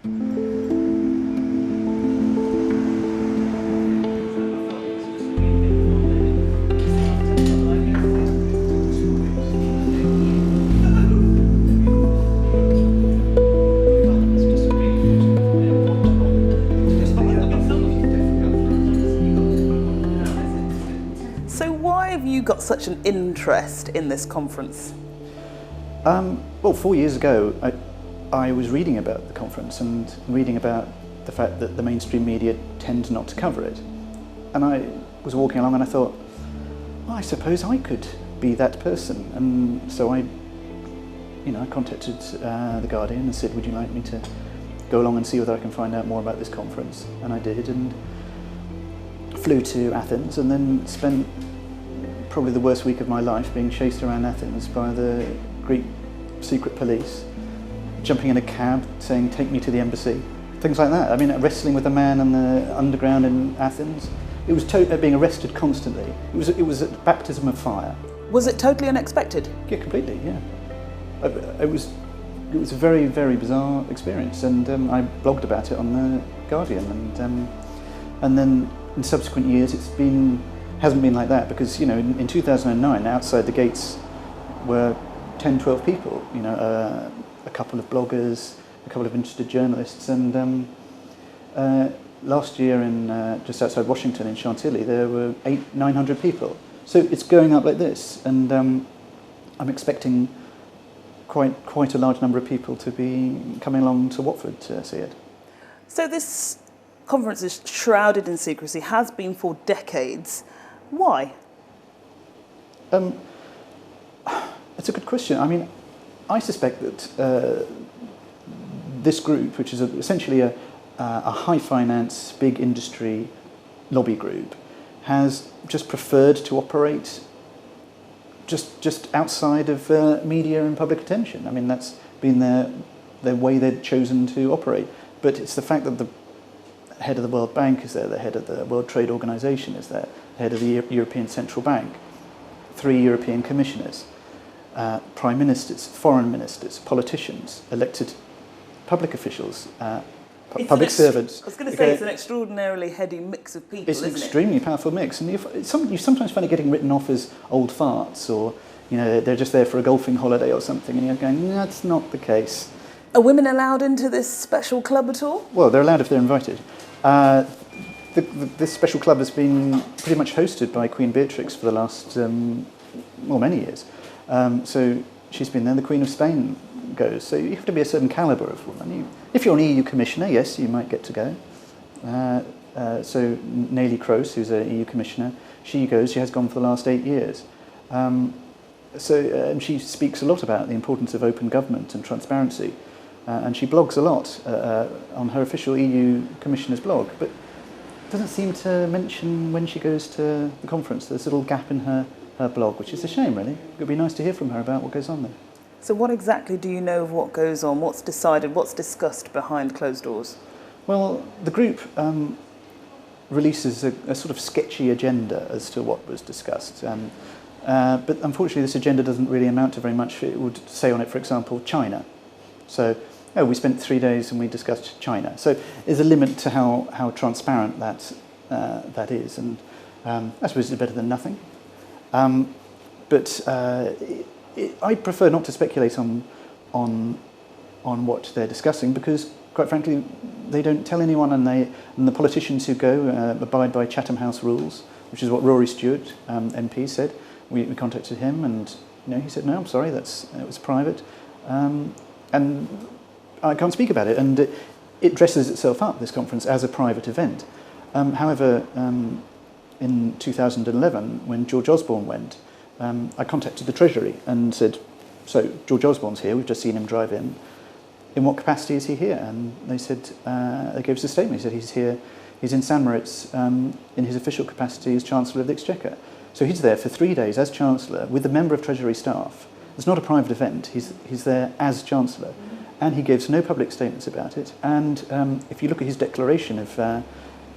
So why have you got such an interest in this conference? Well, 4 years ago, I was reading about the conference and reading about the fact that the mainstream media tend not to cover it. And I was walking along and I thought, well, I suppose I could be that person. And so I contacted The Guardian and said, would you like me to go along and see whether I can find out more about this conference? And I did, and flew to Athens and then spent probably the worst week of my life being chased around Athens by the Greek secret police, jumping in a cab saying, take me to the embassy, things like that. I mean, wrestling with a man on the underground in Athens. It was being arrested constantly. It was a baptism of fire. Was it totally unexpected? Yeah, completely, yeah. It was a very, very bizarre experience, and I blogged about it on The Guardian, and then in subsequent years hasn't been like that, because in 2009 outside the gates were 10, 12 people, a couple of bloggers, a couple of interested journalists, and last year in just outside Washington in Chantilly there were 900 people. So it's going up like this, and I'm expecting quite a large number of people to be coming along to Watford to see it. So this conference is shrouded in secrecy, has been for decades. Why? It's a good question. I mean, I suspect that this group, which is essentially a high finance, big industry lobby group, has just preferred to operate just outside of media and public attention. I mean, that's been their way they've chosen to operate. But it's the fact that the head of the World Bank is there, the head of the World Trade Organization is there, the head of the European Central Bank, 3 European commissioners, prime ministers, foreign ministers, politicians, elected public officials, public servants. I was going to say, it's an extraordinarily heady mix of people, It's an extremely powerful mix, and you sometimes find it getting written off as old farts, or they're just there for a golfing holiday or something, and you're going, that's not the case. Are women allowed into this special club at all? Well, they're allowed if they're invited. This special club has been pretty much hosted by Queen Beatrix for the last, many years. So she's been there. The Queen of Spain goes. So you have to be a certain calibre of woman. If you're an EU commissioner, yes, you might get to go. So Nelly Kroes, who's an EU commissioner, she goes. She has gone for the last 8 years. And she speaks a lot about the importance of open government and transparency. And she blogs a lot on her official EU commissioner's blog, but doesn't seem to mention when she goes to the conference. There's a little gap in her blog, which is a shame, really. It would be nice to hear from her about what goes on there. So what exactly do you know of what goes on? What's decided? What's discussed behind closed doors? Well, the group releases a sort of sketchy agenda as to what was discussed. But unfortunately, this agenda doesn't really amount to very much. It would say on it, for example, China. So, we spent 3 days and we discussed China. So there's a limit to how transparent that is. And I suppose it's better than nothing. But I prefer not to speculate on what they're discussing, because, quite frankly, they don't tell anyone, and the politicians who go abide by Chatham House rules, which is what Rory Stewart, MP, said. We contacted him, and he said, no, I'm sorry, it was private, and I can't speak about it. And it dresses itself up, this conference, as a private event. However, in 2011, when George Osborne went, I contacted the Treasury and said, so George Osborne's here, we've just seen him drive in. In what capacity is he here? And they said, they gave us a statement. He said he's here, he's in St Moritz in his official capacity as Chancellor of the Exchequer. So he's there for 3 days as Chancellor with a member of Treasury staff. It's not a private event, he's there as Chancellor. And he gives no public statements about it. And if you look at his declaration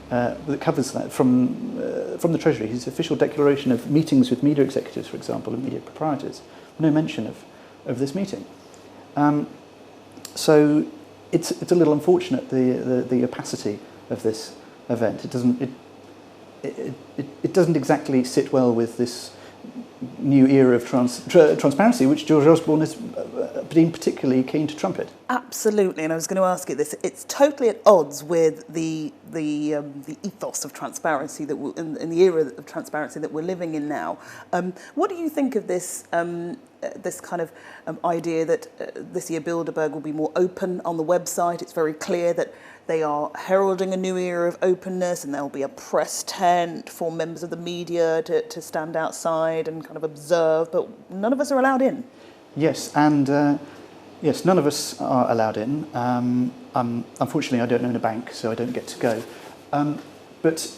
that covers that from the Treasury, his official declaration of meetings with media executives, for example, and media proprietors, no mention of this meeting. So it's a little unfortunate, the opacity of this event. It doesn't exactly sit well with this new era of transparency, which George Osborne has been particularly keen to trumpet. Absolutely, and I was going to ask you this. It's totally at odds with the ethos of transparency that in the era of transparency that we're living in now. What do you think of this this kind of idea that this year Bilderberg will be more open on the website? It's very clear that they are heralding a new era of openness, and there'll be a press tent for members of the media to stand outside and kind of observe, but none of us are allowed in. Yes, and yes, none of us are allowed in. Unfortunately, I don't own a bank, so I don't get to go. But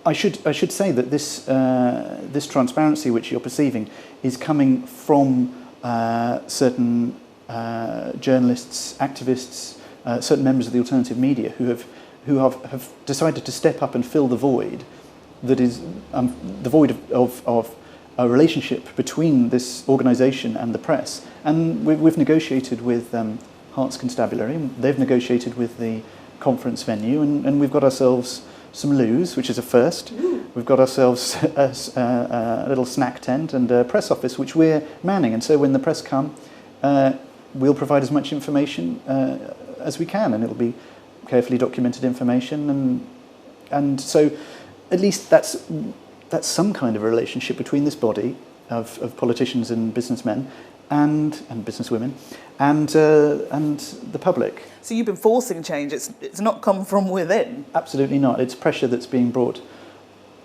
I should say that this transparency which you're perceiving is coming from certain journalists, activists, certain members of the alternative media who have decided to step up and fill the void that is the void of a relationship between this organisation and the press. And we've negotiated with Herts Constabulary, they've negotiated with the conference venue, and we've got ourselves some loos, which is a first. We've got ourselves a little snack tent and a press office, which we're manning. And so when the press come, we'll provide as much information as we can, and it'll be carefully documented information. And so at least that's some kind of a relationship between this body of politicians and businessmen and businesswomen and the public. So you've been forcing change. It's not come from within. Absolutely not. It's pressure that's being brought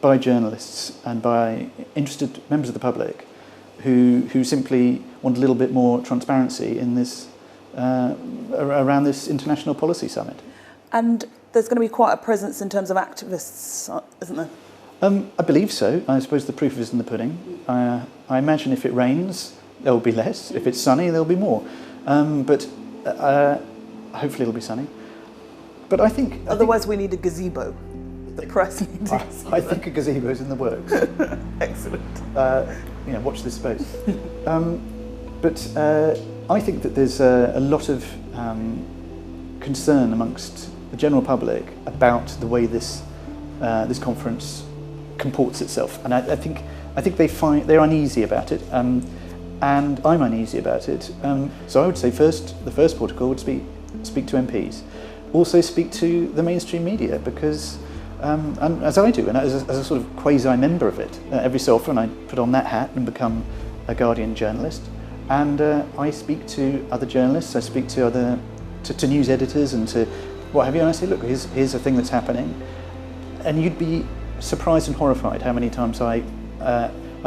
by journalists and by interested members of the public who simply want a little bit more transparency in this around this international policy summit. And there's going to be quite a presence in terms of activists, isn't there? I believe so. I suppose the proof is in the pudding. I imagine if it rains, there will be less. If it's sunny, there'll be more. But hopefully it'll be sunny. But I think... Otherwise we need a gazebo. The press needs a gazebo. I think a gazebo is in the works. Excellent. Watch this space. But I think that there's a lot of concern amongst the general public about the way this conference comports itself, and I think they're uneasy about it, and I'm uneasy about it. So I would say the first protocol would speak to MPs, also speak to the mainstream media, because and as I do, and as a sort of quasi member of it, every so often I put on that hat and become a Guardian journalist, and I speak to other journalists, I speak to to news editors and to what have you, and I say, look, here's a thing that's happening, and you'd be surprised and horrified how many times I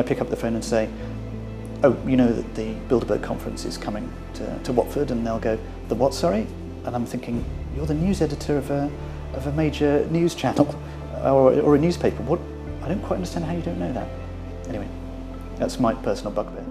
pick up the phone and say, oh, you know that the Bilderberg conference is coming to Watford, and they'll go, the what, sorry? And I'm thinking, you're the news editor of a major news channel or a newspaper. What? I don't quite understand how you don't know that. Anyway, that's my personal bugbear.